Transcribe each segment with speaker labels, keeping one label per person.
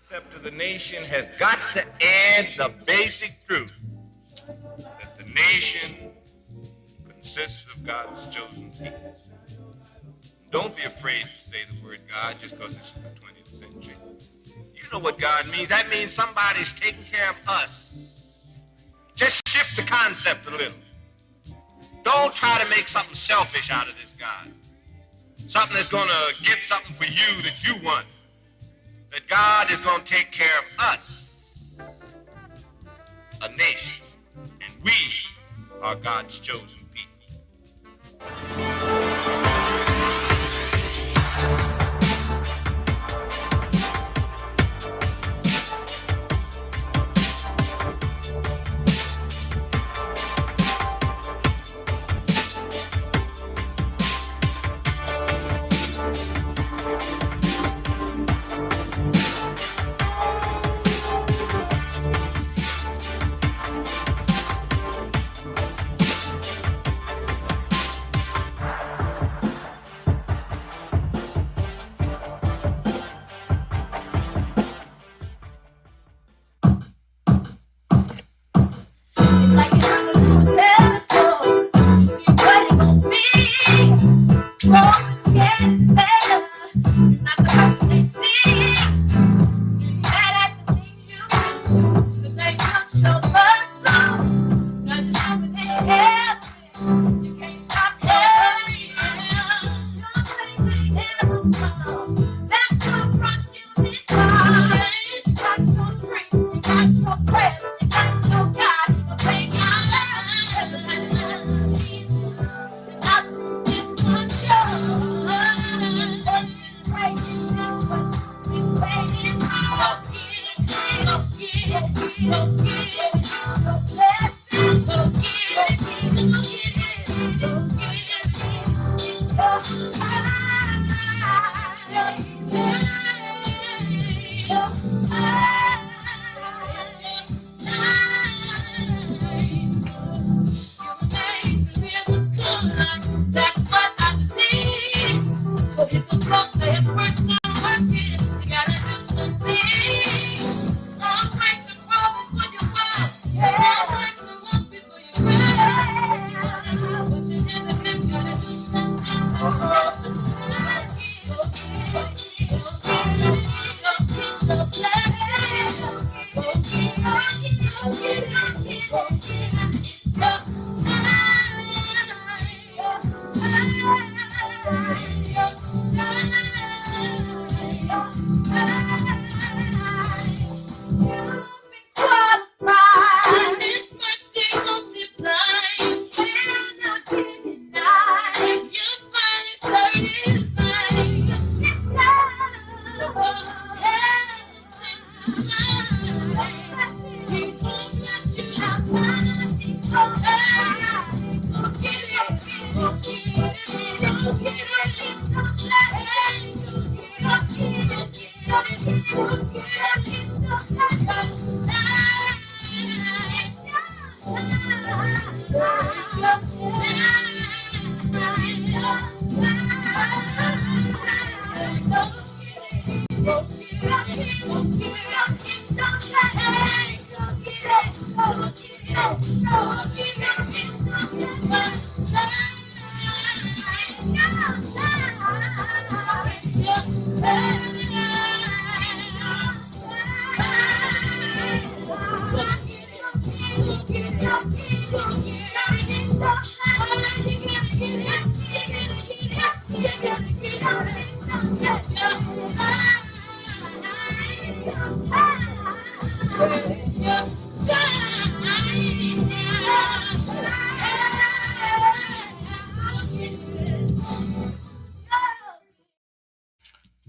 Speaker 1: concept of the nation has got to add the basic truth that the nation consists of God's chosen people. Don't be afraid to say the word God just because it's the 20th century. You know what God means. That means somebody's taking care of us. Just shift the concept a little. Don't try to make something selfish out of this God. Something that's going to get something for you that you want. That God is going to take care of us, a nation, and we are God's chosen people.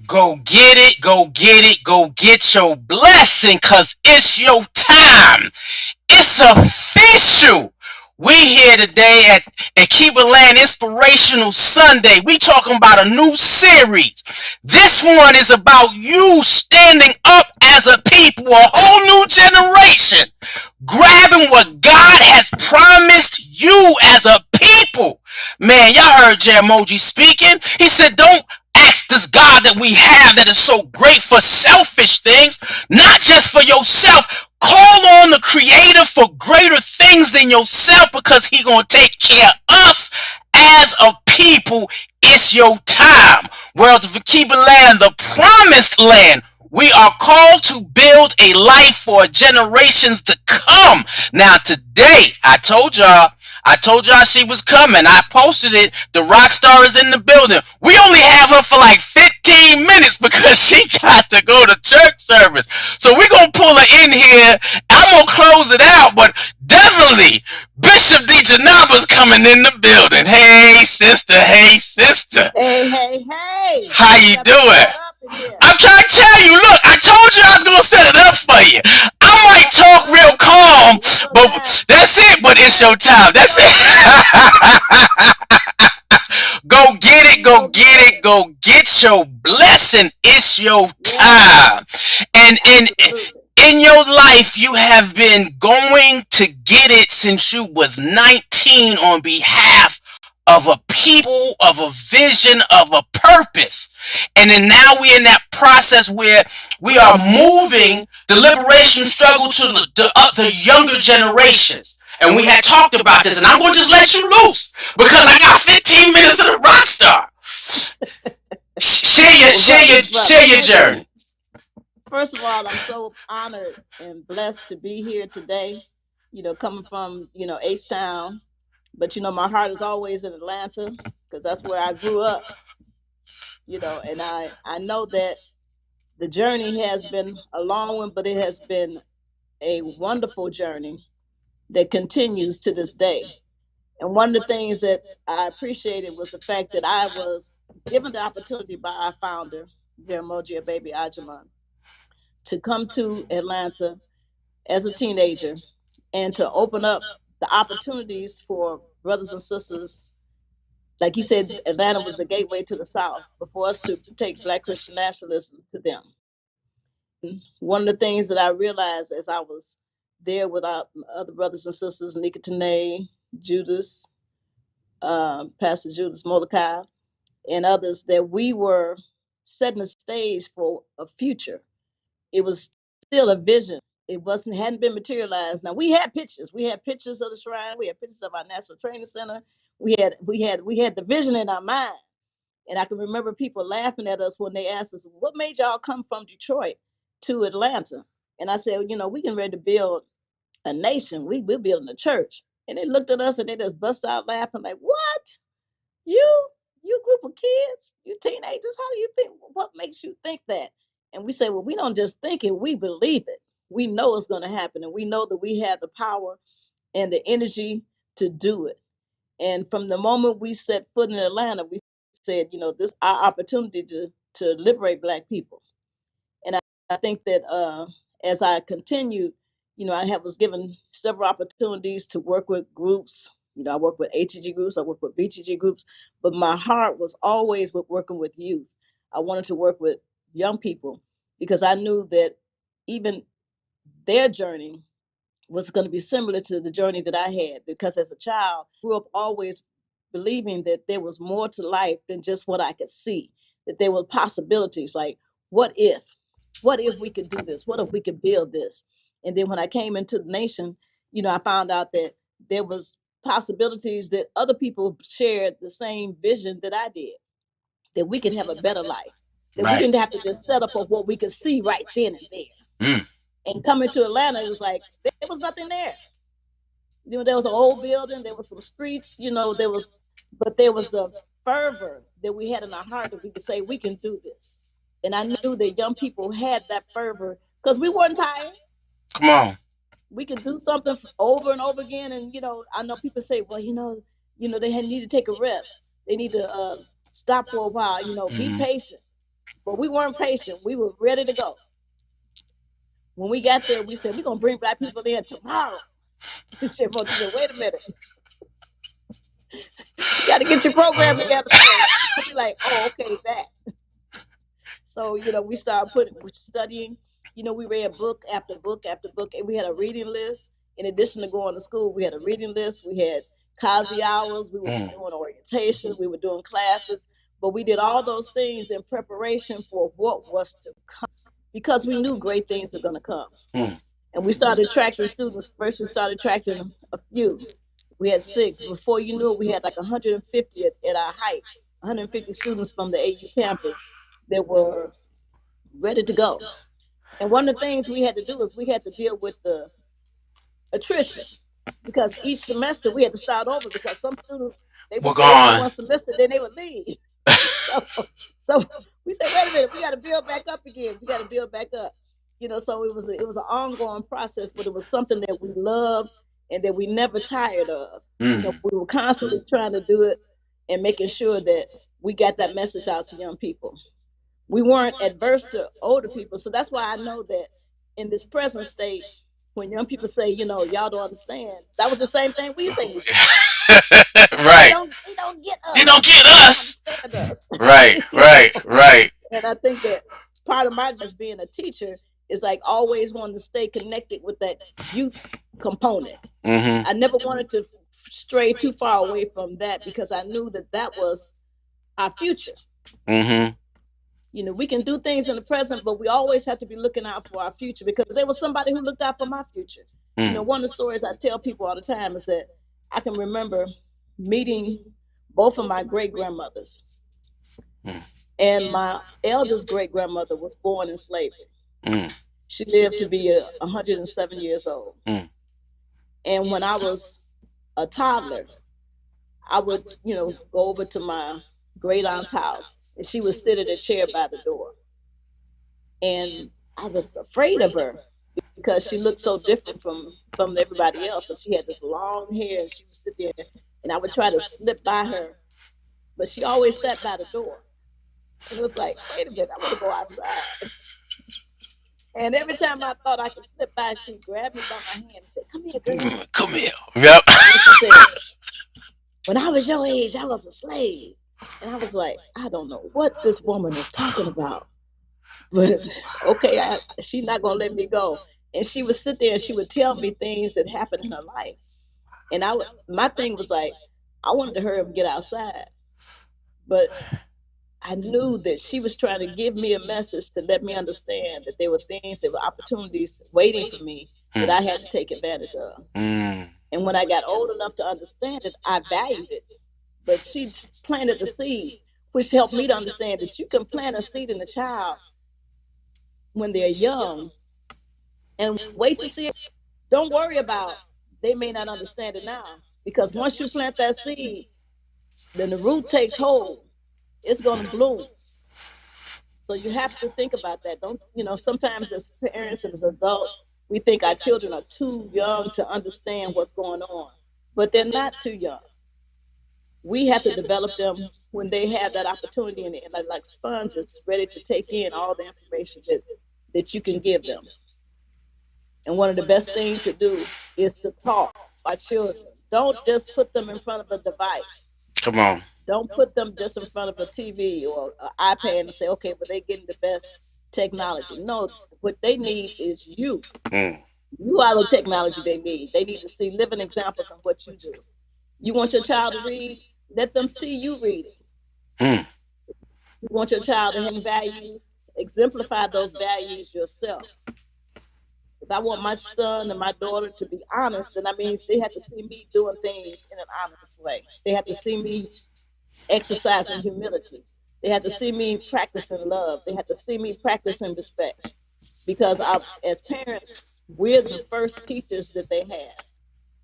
Speaker 2: Go get it, go get it, go get your blessing, cause it's your time. It's official. We here today at Alkebulan Inspirational Sunday. We talking about a new series. This one is about you standing up as a people, a whole new generation, grabbing what God has promised you as a people. Man, y'all heard J-Emoji speaking. He said, don't ask this God that we have that is so great for selfish things, not just for yourself. Call on the Creator for greater things than yourself, because He gonna take care of us as a people. It's your time. World of Akiba land, the promised land. We are called to build a life for generations to come. Now today, I told y'all she was coming. I posted it. The rock star is in the building. We only have her for like 15 minutes because she got to go to church service. So we're going to pull her in here. I'm going to close it out, but definitely Bishop DeJanaba's coming in the building. Hey, sister. Hey, sister.
Speaker 3: Hey.
Speaker 2: How you
Speaker 3: You got me
Speaker 2: doing?
Speaker 3: caught up in here.
Speaker 2: I'm trying to tell you, look, I told you I was gonna set it up for you. I might talk real calm,
Speaker 3: It's your
Speaker 2: but
Speaker 3: time.
Speaker 2: that's it. But it's your time. That's
Speaker 3: It's your time.
Speaker 2: it. Go get it.
Speaker 3: We
Speaker 2: Go
Speaker 3: gonna
Speaker 2: get
Speaker 3: get
Speaker 2: it.
Speaker 3: it.
Speaker 2: Go get your blessing. It's your
Speaker 3: Yes,
Speaker 2: time. And
Speaker 3: absolutely.
Speaker 2: in your life, you have been going to get it since you was 19 on behalf of a people, of a vision, of a purpose. And then now we're in that process where we are moving the liberation struggle to the younger generations. And we had talked about this, and I'm going to just let you loose because I got 15 minutes of the rock star.
Speaker 3: Well,
Speaker 2: Share your journey.
Speaker 3: first of all, I'm so honored and blessed to be here today. Coming from H Town, but my heart is always in Atlanta because that's where I grew up. And I know that the journey has been a long one, but it has been a wonderful journey that continues to this day. And one of the things that I appreciated was the fact that I was given the opportunity by our founder, Jaramogi Baby Ajaman, to come to Atlanta as a teenager and to open up the opportunities for brothers and sisters. Like he said, Atlanta was the gateway to the South, but for us to take Black Christian nationalism to them. And one of the things that I realized as I was there with our other brothers and sisters, Nika Tanae, Judas, Pastor Judas Mordecai, and others, that we were setting the stage for a future. It was still a vision. It wasn't hadn't been materialized. Now we had pictures. We had pictures of the shrine. We had pictures of our National Training Center. We had the vision in our mind. And I can remember people laughing at us when they asked us, "What made y'all come from Detroit to Atlanta?" And I said, we can ready to build a nation. We're building a church. And they looked at us and they just bust out laughing like, "What? You, you group of kids, you teenagers, how do you think, what makes you think that?" And we say, well, we don't just think it, we believe it. We know it's going to happen. And we know that we have the power and the energy to do it. And from the moment we set foot in Atlanta, we said, this our opportunity to liberate Black people. And I think that as I continued, I was given several opportunities to work with groups. I work with HEG groups, I work with BTG groups, but my heart was always with working with youth. I wanted to work with young people because I knew that even their journey was going to be similar to the journey that I had. Because as a child, grew up always believing that there was more to life than just what I could see, that there were possibilities like, what if? What if we could do this? What if we could build this? And then when I came into the nation, I found out that there was possibilities that other people shared the same vision that I did, that we could have a better life, that we
Speaker 2: Right.
Speaker 3: didn't have to just settle for what we could see right then and there.
Speaker 2: Mm.
Speaker 3: And coming to Atlanta, it was like there was nothing there. There was an old building, there was some streets, but there was the fervor that we had in our heart that we could say we can do this. And I knew that young people had that fervor because we weren't tired.
Speaker 2: Come on.
Speaker 3: We could do something over and over again. And I know people say, well, they need to take a rest. They need to stop for a while. Be
Speaker 2: Mm-hmm.
Speaker 3: patient. But we weren't patient. We were ready to go. When we got there, we said we're gonna bring Black people in tomorrow. Chipmunk said, "Wait a minute, you got to get your program together first." We like, "Oh, okay, that." So we started studying. We read book after book after book, and we had a reading list. In addition to going to school, we had a reading list. We had Kazi hours. We were
Speaker 2: Mm.
Speaker 3: doing orientation. We were doing classes. But we did all those things in preparation for what was to come because we knew great things were going to come. And we started attracting students. First, we started attracting a few. We had 6. Before you knew it, we had like 150 at our height, 150 students from the AU campus that were ready to go. And one of the things we had to do is we had to deal with the attrition because each semester we had to start over because some students, they
Speaker 2: We're
Speaker 3: would stay for
Speaker 2: gone.
Speaker 3: one semester, then they would leave. so we said, wait a minute, we got to build back up again. We got to build back up. So it was an ongoing process, but it was something that we loved and that we never tired of. We were constantly trying to do it and making sure that we got that message out to young people. We weren't adverse to older people, so that's why I know that in this present state, when young people say, y'all don't understand, that was the same thing we said.
Speaker 2: Right.
Speaker 3: They don't get us.
Speaker 2: They don't get
Speaker 3: They don't
Speaker 2: us.
Speaker 3: understand us.
Speaker 2: Right, right.
Speaker 3: And I think that part of my as being a teacher is like always wanting to stay connected with that youth component. I never wanted to stray too far away from that because I knew that was our future. We can do things in the present, but we always have to be looking out for our future because there was somebody who looked out for my future. One of the stories I tell people all the time is that I can remember meeting both of my great grandmothers. And my eldest great grandmother was born in slavery. She lived to be 107 years old. And when I was a toddler, I would, go over to my great aunt's house and she would sit in a chair by the door. And I was afraid of her because she looked so different from everybody else. And she had this long hair and she would sit there and I would try to slip by her, but she always sat by the door. And it was like, wait a minute, I want to go outside. And every time I thought I could slip by, she'd grab me by my hand and say, come here, girl.
Speaker 2: Come here. Yep.
Speaker 3: And she said, when I was your age, I was a slave. And I was like, I don't know what this woman is talking about. But okay, she's not going to let me go. And she would sit there and she would tell me things that happened in her life. And my thing was like, I wanted to hurry up and get outside. But I knew that she was trying to give me a message to let me understand that there were things, there were opportunities waiting for me that I had to take advantage of. And when I got old enough to understand it, I valued it. But she planted the seed, which helped me to understand that you can plant a seed in a child when they're young and wait to see it. Don't worry about they may not understand it now. Because once you plant that seed, then the root takes hold. It's going to bloom. So you have to think about that. Sometimes as parents and as adults, we think our children are too young to understand what's going on, but they're not too young. We have to develop them when they have that opportunity and they're like sponges ready to take in all the information that you can give them. And one of the best things to do is to talk to our children. Don't just put them in front of a device.
Speaker 2: Come on.
Speaker 3: Don't put them just in front of a TV or an iPad and say, okay, but they're getting the best technology. No, what they need is you. You are the technology they need. They need to see living examples of what you do. You want your child to read? Let them see you reading. You want your child to have values? Exemplify those values yourself. If I want my son and my daughter to be honest, then that means they have to see me doing things in an honest way. They have to see me exercising humility. They have to see me practicing love. They have to see me practicing respect. Because as parents, we're the first teachers that they have.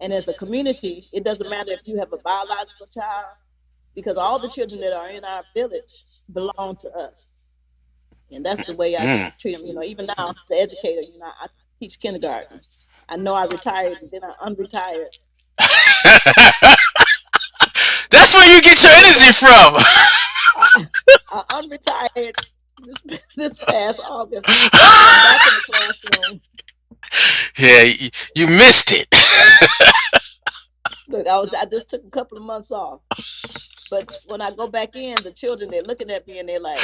Speaker 3: And as a community, it doesn't matter if you have a biological child, because all the children that are in our village belong to us. And that's the way I treat them. Even now, as an educator, I teach kindergarten. I know I retired and then I unretired.
Speaker 2: That's where you get your energy from.
Speaker 3: I unretired this past August. I'm back in the classroom.
Speaker 2: Yeah, you missed it.
Speaker 3: Look, I just took a couple of months off. But when I go back in, the children, they're looking at me and they're like,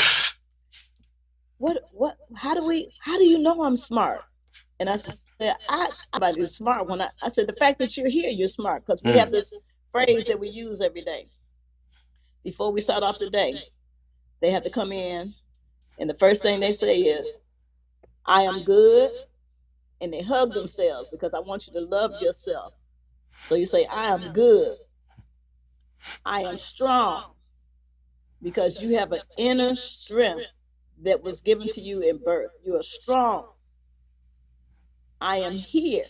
Speaker 3: how do you know I'm smart? And I said, I'm smart. I said, the fact that you're here, you're smart. Because we have this phrase that we use every day before we start off the day. They have to come in, and the first thing they say is, I am good. And they hug themselves because I want you to love yourself. So you say, I am good. I am strong because you have an inner strength that was given to you in birth. You are strong. I am here,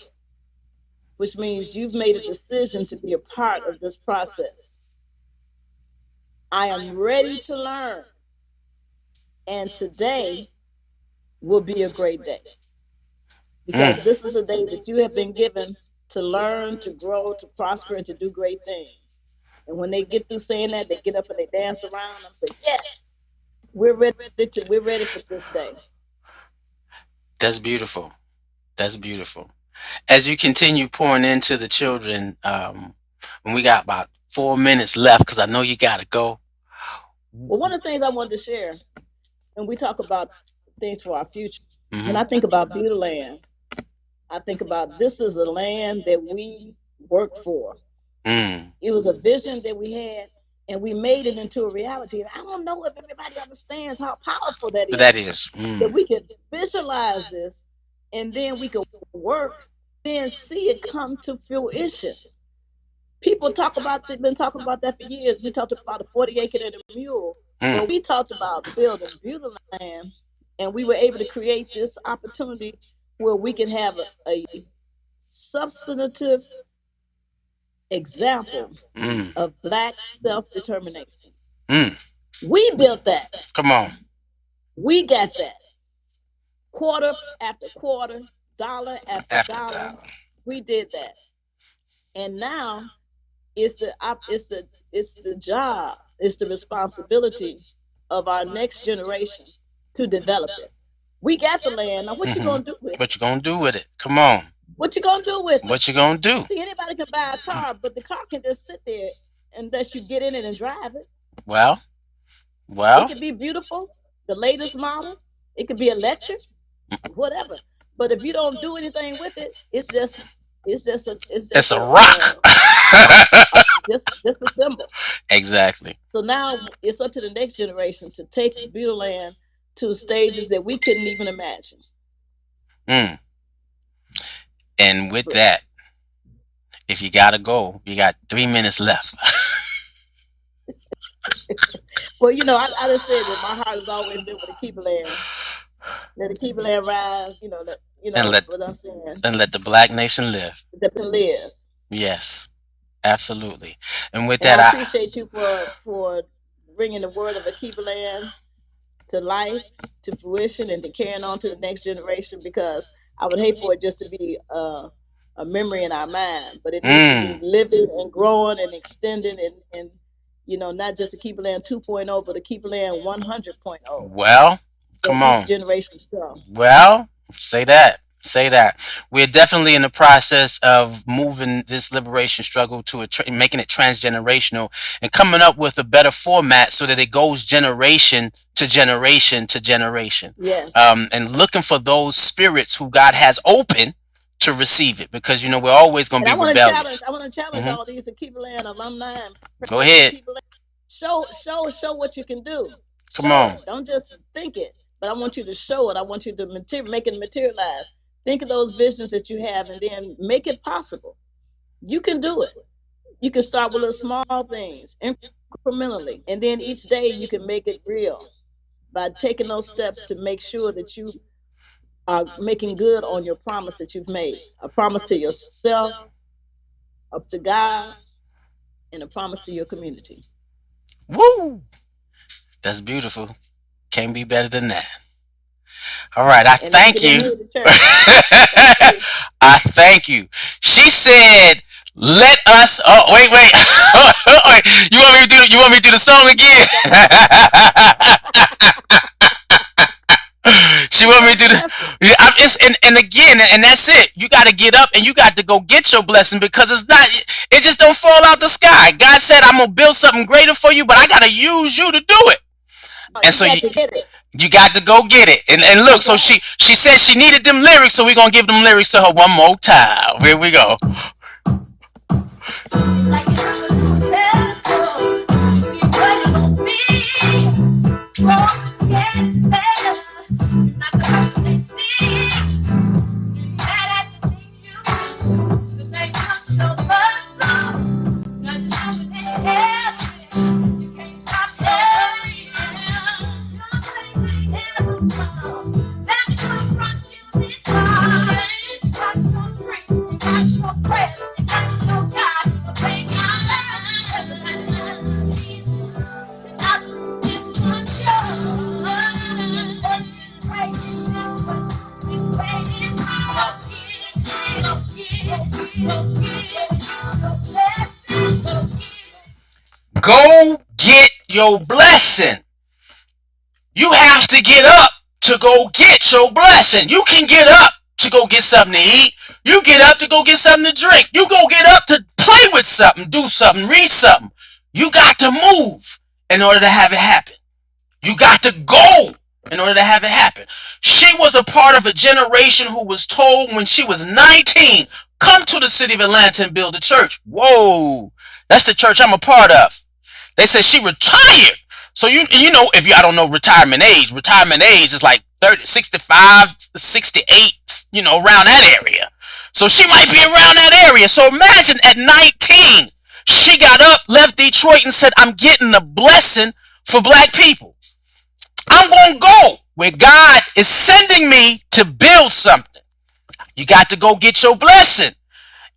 Speaker 3: which means you've made a decision to be a part of this process. I am ready to learn. And today will be a great day because this is a day that you have been given to learn, to grow, to prosper, and to do great things. And when they get through saying that, they get up and they dance around and say, yes, we're ready for this day.
Speaker 2: That's beautiful. That's beautiful. As you continue pouring into the children, when we got about 4 minutes left, because I know you got to go.
Speaker 3: Well, one of the things I wanted to share, and we talk about things for our future, when I
Speaker 2: Mm-hmm.
Speaker 3: think about Beauty Land, I think about this is a land that we work for.
Speaker 2: Mm.
Speaker 3: It was a vision that we had, and we made it into a reality. And I don't know if everybody understands how powerful that
Speaker 2: But that
Speaker 3: is.
Speaker 2: is.
Speaker 3: That we can visualize this, and then we can work, then see it come to fruition. People talk about, they've been talking about that for years. We talked about the 40 acre and the mule, but we talked about building Beauty Land, and we were able to create this opportunity where we can have a substantive example
Speaker 2: Mm.
Speaker 3: of Black self-determination.
Speaker 2: Mm.
Speaker 3: We built that.
Speaker 2: Come on.
Speaker 3: We got that. Quarter after quarter, dollar after
Speaker 2: After
Speaker 3: dollar,
Speaker 2: that.
Speaker 3: we did that. And now it's the job, it's the responsibility of our next generation to develop it. We got the land. Now what you gonna do with it?
Speaker 2: What you gonna do with it? Come on.
Speaker 3: What you gonna do with it?
Speaker 2: What you gonna do?
Speaker 3: See, anybody can buy a car, but the car can just sit there unless you get in it and drive it.
Speaker 2: Well,
Speaker 3: It could be beautiful, the latest model. It could be electric, whatever. But if you don't do anything with it,
Speaker 2: it's a rock.
Speaker 3: just a symbol.
Speaker 2: Exactly.
Speaker 3: So now it's up to the next generation to take Beauty Land to stages that we couldn't even imagine.
Speaker 2: Mm. And with that, if you gotta go, you got 3 minutes left.
Speaker 3: Well, I just said that my heart has always been with the Keeper Land. Let the Keeper Land rise.
Speaker 2: and let
Speaker 3: What I'm saying.
Speaker 2: and let the Black nation live.
Speaker 3: That can live.
Speaker 2: Yes, absolutely. And with
Speaker 3: And I
Speaker 2: that,
Speaker 3: appreciate you for bringing the word of the Keeper Land to life, to fruition, and to carrying on to the next generation. Because I would hate for it just to be a memory in our mind, but it needs to be living and growing and extending, and not just a Keeper Land 2.0, but a Keeper Land 100.0.
Speaker 2: well,
Speaker 3: That
Speaker 2: come
Speaker 3: each
Speaker 2: on.
Speaker 3: generation come.
Speaker 2: Well, say that. Say that. We're definitely in the process of moving this liberation struggle to making it transgenerational and coming up with a better format so that it goes generation to generation to generation.
Speaker 3: Yes.
Speaker 2: And looking for those spirits who God has open to receive it, because we're always going
Speaker 3: And
Speaker 2: to be rebellious.
Speaker 3: I want to challenge all these Keeper Land alumni and
Speaker 2: Go ahead.
Speaker 3: show what you can do.
Speaker 2: Come on.
Speaker 3: Don't just think it, but I want you to show it. I want you to make it materialize. Think of those visions that you have, and then make it possible. You can do it. You can start with little small things incrementally, and then each day you can make it real by taking those steps to make sure that you are making good on your promise that you've made. A promise to yourself, up to God, and a promise to your community.
Speaker 2: Woo! That's beautiful. Can't be better than that. All right, I thank you. I thank you. She said, "Let us." Oh, wait. You want me to do the song again? She want me to do the. Yeah, and again, and that's it. You got to get up and you got to go get your blessing, because it's not. It just don't fall out the sky. God said, "I'm gonna build something greater for you, but I gotta use you to do it." And so you got to go get it. And look, so she said she needed them lyrics, so we're gonna give them lyrics to her one more time. Here we go. It's like Go get your blessing. You have to get up to go get your blessing. You can get up to go get something to eat. You get up to go get something to drink. You go get up to play with something, do something, read something. You got to move in order to have it happen. You got to go in order to have it happen. She was a part of a generation who was told when she was 19, come to the city of Atlanta and build a church. Whoa, that's the church I'm a part of. They said she retired. So you know, if you, I don't know retirement age is like 30, 65, 68, you know, around that area. So she might be around that area. So imagine at 19, she got up, left Detroit and said, I'm getting a blessing for black people. I'm going to go where God is sending me to build something. You got to go get your blessing.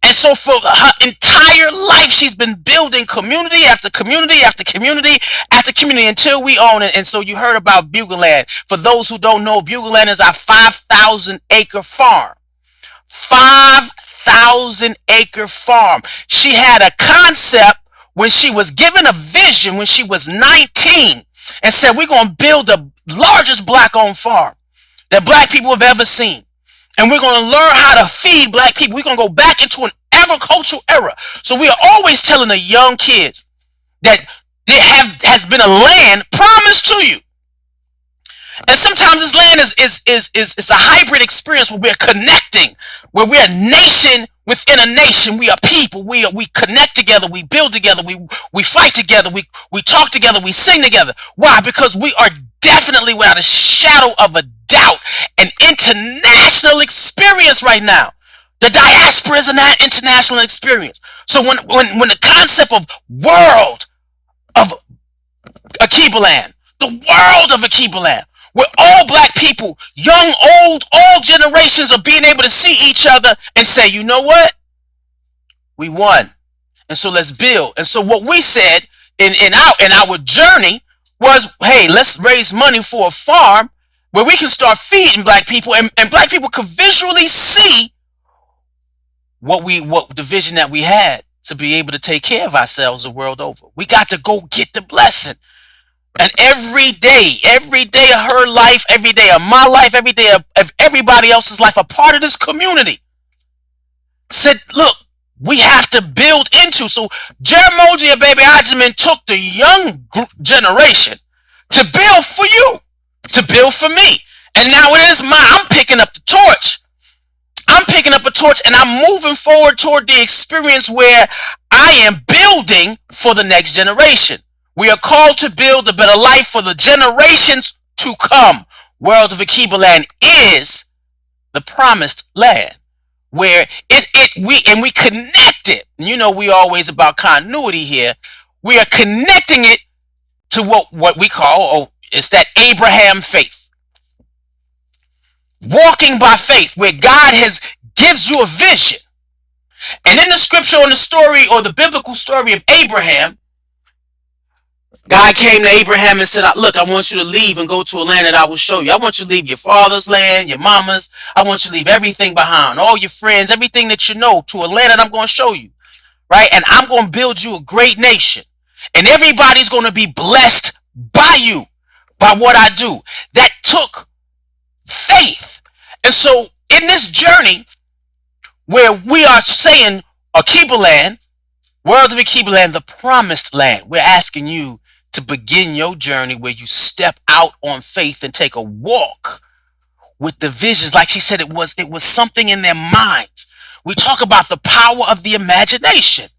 Speaker 2: And so for her entire life, she's been building community after community after community after community until we own it. And so you heard about Bugle Land. For those who don't know, Bugle Land is our 5,000 acre farm. 5,000 acre farm. She had a concept when she was given a vision when she was 19 and said, we're going to build the largest black owned farm that black people have ever seen. And we're going to learn how to feed black people. We're going to go back into an agricultural era. So we are always telling the young kids that there has been a land promised to you. And sometimes this land is a hybrid experience where we're connecting, where we're a nation within a nation. We are people. We connect together. We build together. We fight together. We talk together. We sing together. Why? Because we are definitely, without a shadow of a doubt, an international experience right now. The diaspora is an international experience. So when the concept of world of Alkebulan, the world of Alkebulan, where all black people, young, old, all generations are being able to see each other and say, you know what? We won. And so let's build. And so what we said in our journey was, hey, let's raise money for a farm where we can start feeding black people and black people could visually see what the vision that we had to be able to take care of ourselves the world over. We got to go get the blessing. And every day of her life, every day of my life, every day of everybody else's life, a part of this community said, look, we have to build into. So Jeramogi and Baby Ajiman took the young generation to build for you, to build for me. And now it is I'm picking up the torch. I'm picking up a torch and I'm moving forward toward the experience where I am building for the next generation. We are called to build a better life for the generations to come. World of Alkebulan is the promised land where we connect it. You know, we always about continuity here. We are connecting it to what we call, it's that Abraham faith. Walking by faith, where God gives you a vision. And in the scripture, on the story or the biblical story of Abraham, God came to Abraham and said, look, I want you to leave and go to a land that I will show you. I want you to leave your father's land, your mama's. I want you to leave everything behind, all your friends, everything that you know, to a land that I'm going to show you. Right? And I'm going to build you a great nation. And everybody's going to be blessed by you, by what I do. That took faith. And so in this journey where we are saying Alkebulan, world of Alkebulan, the promised land, we're asking you to begin your journey where you step out on faith and take a walk with the visions. Like she said, it was something in their minds. We talk about the power of the imagination.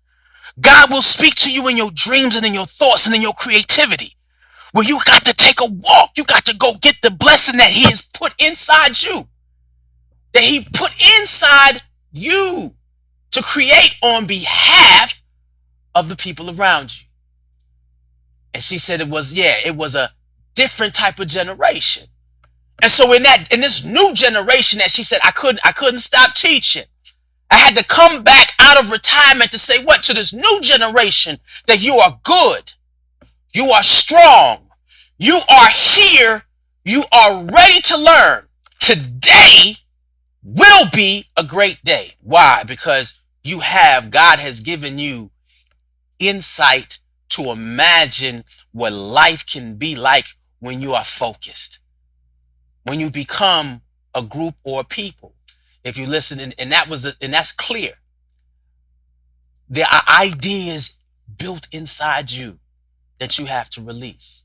Speaker 2: God will speak to you in your dreams and in your thoughts and in your creativity. where you got to take a walk. You got to go get the blessing that he has put inside you, that he put inside you to create on behalf of the people around you. And she said it was a different type of generation. And so in this new generation that she said, I couldn't stop teaching. I had to come back out of retirement to say what to this new generation, that you are good. You are strong. You are here. You are ready to learn. Today will be a great day. Why? Because God has given you insight to imagine what life can be like when you are focused, when you become a group or a people. If you listen, and that's clear. There are ideas built inside you that you have to release.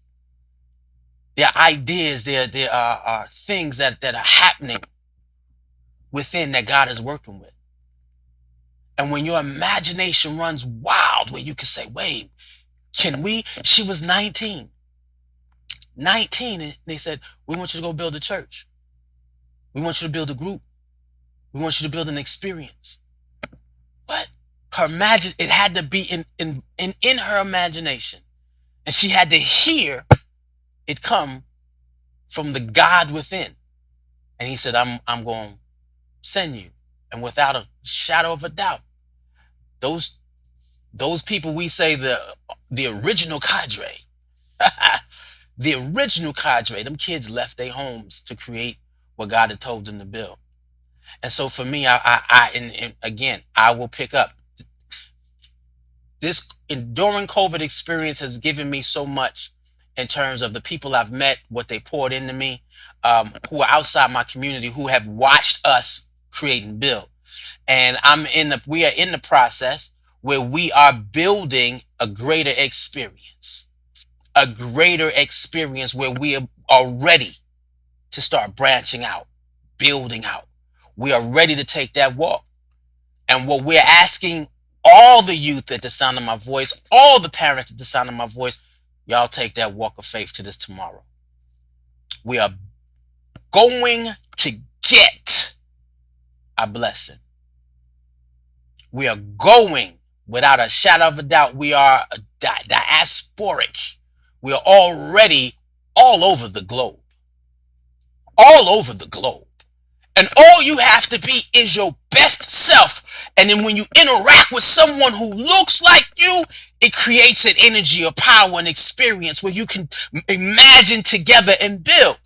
Speaker 2: There are ideas, there are things that are happening within that God is working with. And when your imagination runs wild, where you can say, wait, can we? She was 19. 19, and they said, we want you to go build a church. We want you to build a group. We want you to build an experience. What? It had to be in her imagination. And she had to hear it come from the God within. And he said, I'm going to send you. And without a shadow of a doubt, those people, we say the original cadre, the original cadre, them kids left their homes to create what God had told them to build. And so for me, and again, I will pick up. This enduring COVID experience has given me so much in terms of the people I've met, what they poured into me, who are outside my community, who have watched us create and build. And we are in the process where we are building a greater experience where we are ready to start branching out, building out. We are ready to take that walk. And what we're asking all the youth at the sound of my voice, all the parents at the sound of my voice, y'all take that walk of faith to this tomorrow. We are going to get a blessing. We are going, without a shadow of a doubt, we are diasporic. We are already all over the globe. All over the globe. And all you have to be is your best self. And then when you interact with someone who looks like you, it creates an energy, a power, an experience where you can imagine together and build.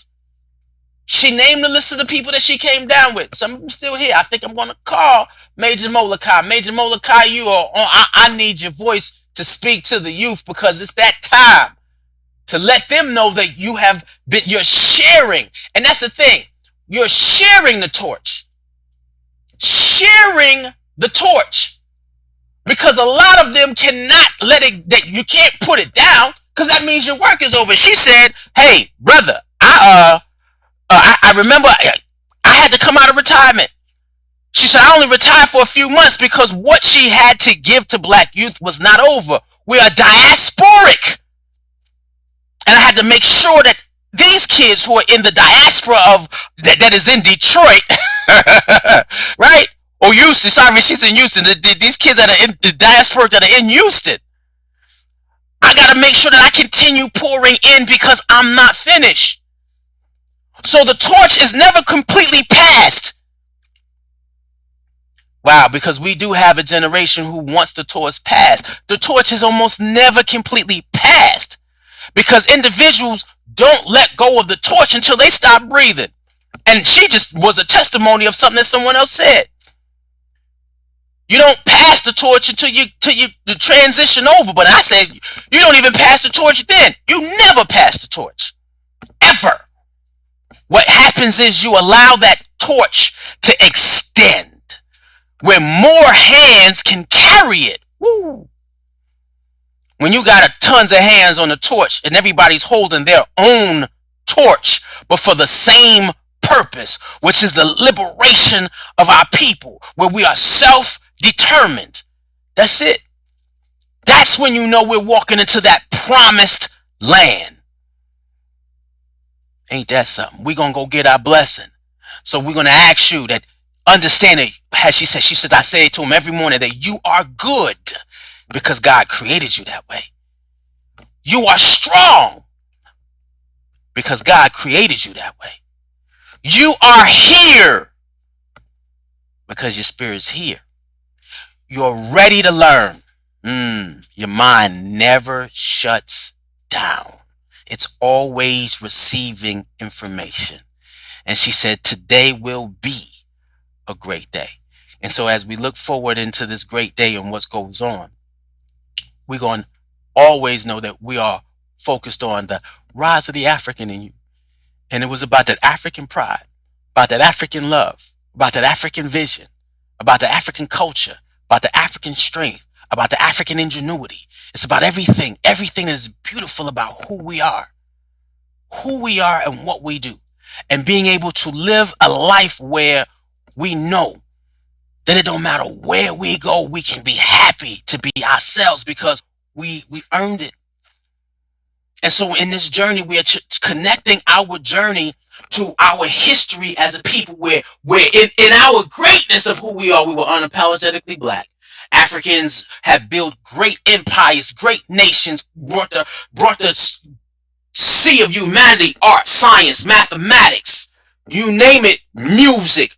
Speaker 2: She named the list of the people that she came down with. Some of them still here. I think I'm going to call Major Molokai. Major Molokai, you are on. I need your voice to speak to the youth, because it's that time to let them know that you're sharing. And that's the thing. You're sharing the torch. Sharing the torch. Because a lot of them cannot that you can't put it down, because that means your work is over. She said, hey, brother, I remember I had to come out of retirement. She said, I only retired for a few months because what she had to give to black youth was not over. We are diasporic. And I had to make sure that these kids who are in the diaspora that is in Detroit, right? Or Houston, sorry, she's in Houston. These kids that are in the diaspora that are in Houston, I got to make sure that I continue pouring in, because I'm not finished. So the torch is never completely passed. Wow, because we do have a generation who wants the torch passed. The torch is almost never completely passed, because individuals don't let go of the torch until they stop breathing. And she just was a testimony of something that someone else said. You don't pass the torch until you transition over. But I said, you don't even pass the torch then. You never pass the torch. Ever. What happens is you allow that torch to extend, where more hands can carry it. Woo. When you got tons of hands on the torch and everybody's holding their own torch, but for the same purpose, which is the liberation of our people, where we are self-determined. That's it. That's when you know we're walking into that promised land. Ain't that something? We're going to go get our blessing. So we're going to ask you that, understand it, as she said, I say it to him every morning, that you are good because God created you that way. You are strong because God created you that way. You are here because your spirit's here. You're ready to learn. Your mind never shuts down. It's always receiving information. And she said, today will be a great day. And so as we look forward into this great day and what goes on, we're going to always know that we are focused on the rise of the African in you. And it was about that African pride, about that African love, about that African vision, about the African culture, about the African strength, about the African ingenuity. It's about everything that is beautiful about who we are and what we do. And being able to live a life where we know that it don't matter where we go, we can be happy to be ourselves because we earned it. And so in this journey, we are connecting our journey to our history as a people where in our greatness of who we are, we were unapologetically black. Africans have built great empires, great nations, brought the sea of humanity, art, science, mathematics, you name it, music,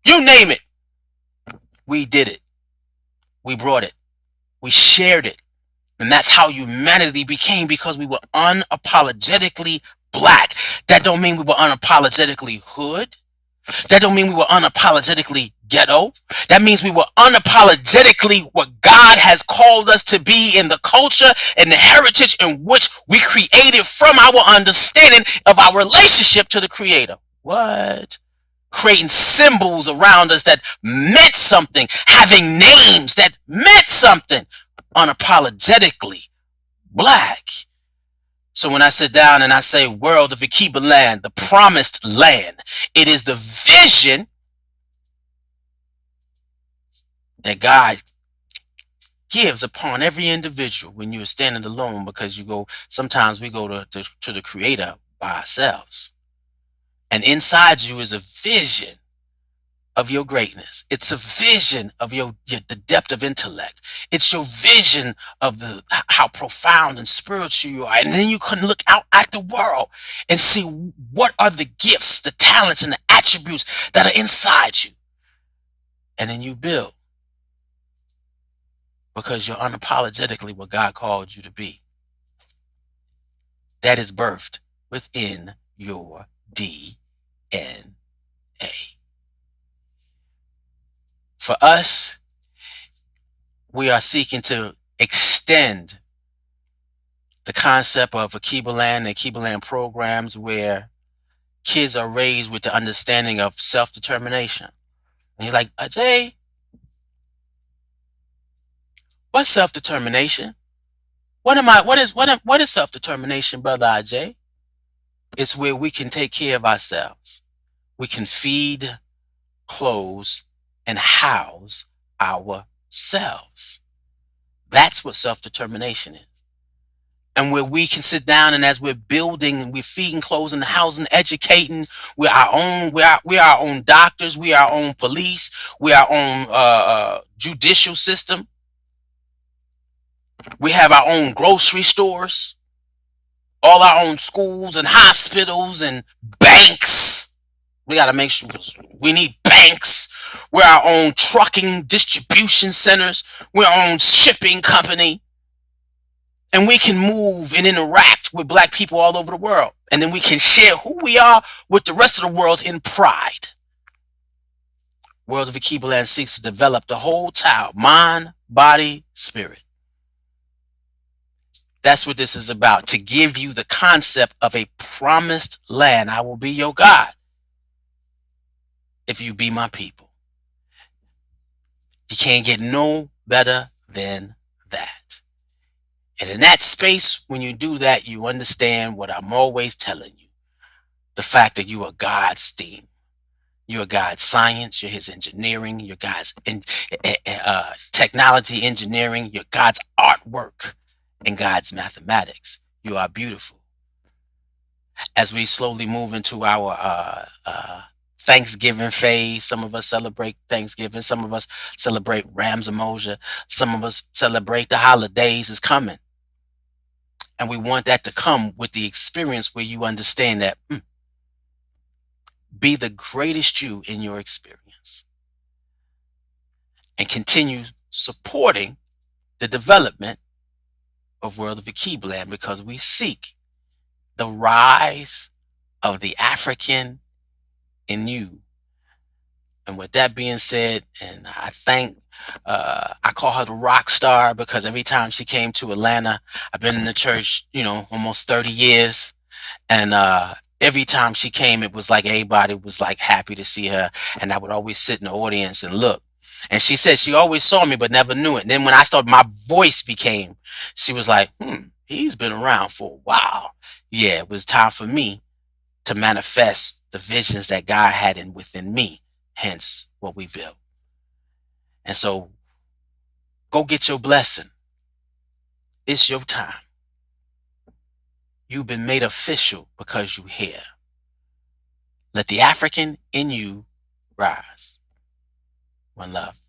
Speaker 2: you name it. We did it. We brought it. We shared it. And that's how humanity became, because we were unapologetically black. That don't mean we were unapologetically hood. That don't mean we were unapologetically ghetto. That means we were unapologetically what God has called us to be in the culture and the heritage in which we created from our understanding of our relationship to the Creator. What? Creating symbols around us that meant something, having names that meant something, unapologetically black. So when I sit down and I say world of Alkebulan, the promised land, it is the vision that God gives upon every individual when you're standing alone, because sometimes we go to the Creator by ourselves. And inside you is a vision of your greatness. It's a vision of the depth of intellect. It's your vision of how profound and spiritual you are. And then you can look out at the world and see what are the gifts, the talents, and the attributes that are inside you. And then you build, because you're unapologetically what God called you to be. That is birthed within your DNA. For us, we are seeking to extend the concept of Alkebulan and Alkebulan programs where kids are raised with the understanding of self-determination. And you're like, Ajay, what's self-determination? What is self-determination, brother Ajay? It's where we can take care of ourselves. We can feed, clothe, and house ourselves. That's what self-determination is. And where we can sit down, and as we're building and we're feeding, closing, housing, educating, we're our own doctors, we are our own police, we are our own judicial system. We have our own grocery stores, all our own schools and hospitals and banks. We got to make sure we need banks. We're our own trucking distribution centers. We're our own shipping company. And we can move and interact with black people all over the world. And then we can share who we are with the rest of the world in pride. World of Alkebulan seeks to develop the whole child, mind, body, spirit. That's what this is about, to give you the concept of a promised land. I will be your God if you be my people. You can't get no better than that. And in that space, when you do that, you understand what I'm always telling you. The fact that you are God's steam. You're God's science. You're his engineering. You're God's technology engineering. You're God's artwork and God's mathematics. You are beautiful. as we slowly move into our Thanksgiving phase. Some of us celebrate Thanksgiving. Some of us celebrate Rams of Moshe. Some of us celebrate the holidays is coming. And we want that to come with the experience where you understand that be the greatest you in your experience and continue supporting the development of World of Alkebulan, because we seek the rise of the African in you. And with that being said, and I thank, I call her the rock star because every time she came to Atlanta, I've been in the church, almost 30 years. And every time she came, it was like everybody was like happy to see her. And I would always sit in the audience and look. And she said she always saw me, but never knew it. And then when I started, my voice became, she was like, he's been around for a while. Yeah, it was time for me to manifest the visions that God had within me, hence what we built. And so go get your blessing. It's your time. You've been made official because you're here. Let the African in you rise. One love.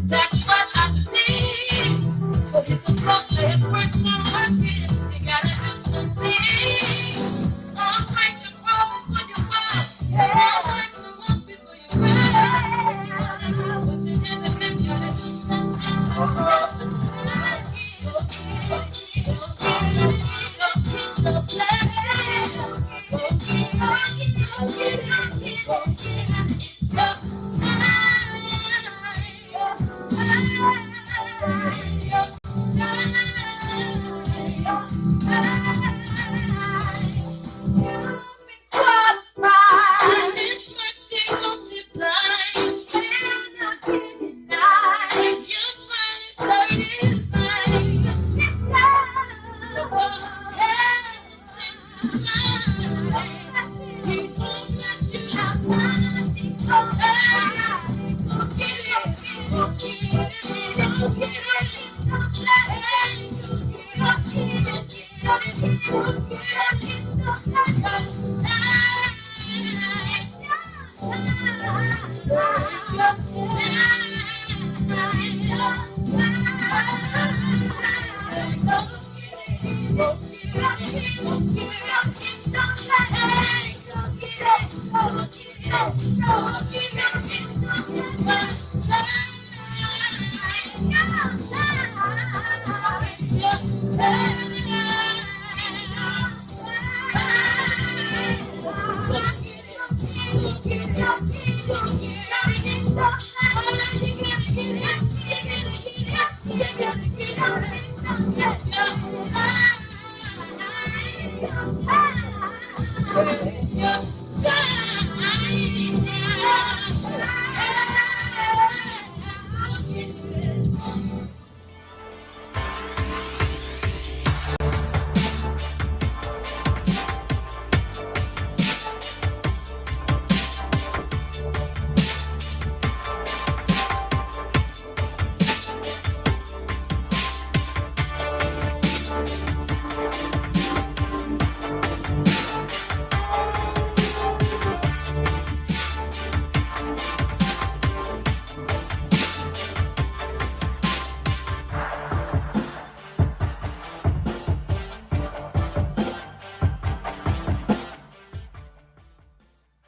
Speaker 4: That's what I need. So you can trust it, work my working. You gotta do something. All right, you grow before you walk. All right, you walk before you cry. But you never can do it.